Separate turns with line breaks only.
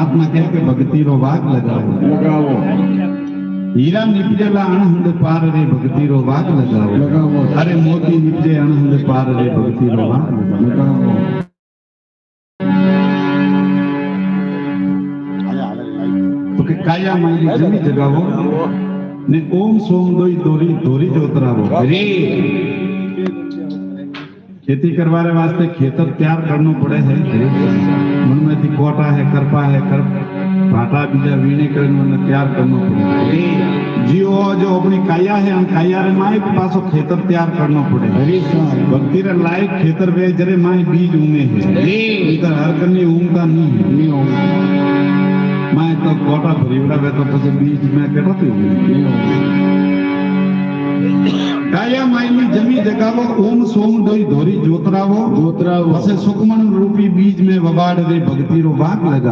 महात्मा कहे के भक्ति रो वाग लगाओ हीरा निपजेला अणहंद पार रे भक्ति रो वाग लगाओ अरे मोती निपजे अणहंद पार रे भक्ति रो वाग लगाओ तो के काया माई जमी जगावो ने ओम सोम दोई दोरी दोरी जोतरावो रे खेती करवाने वास्ते खेतर तैयार करना पड़े है मन में थी कोटा है करपा है कर भाटा बीजा वीणे करने मन तैयार करना पड़े जीव जो अपनी काया है हम काया रे माई पासो खेतर तैयार करना पड़े भक्ति रे लायक खेतर वे जरे माई बीज उमे है इधर हर कनी उमता नहीं माई तो कोटा भरीवड़ा वे तो पछे बीज में केटा थी काया माई जमी जगावो ओम सोम दोई धोरी जोतरावो पछे सुखमन रूपी बीज में वबाड़ रे भक्ति रो भाग लगा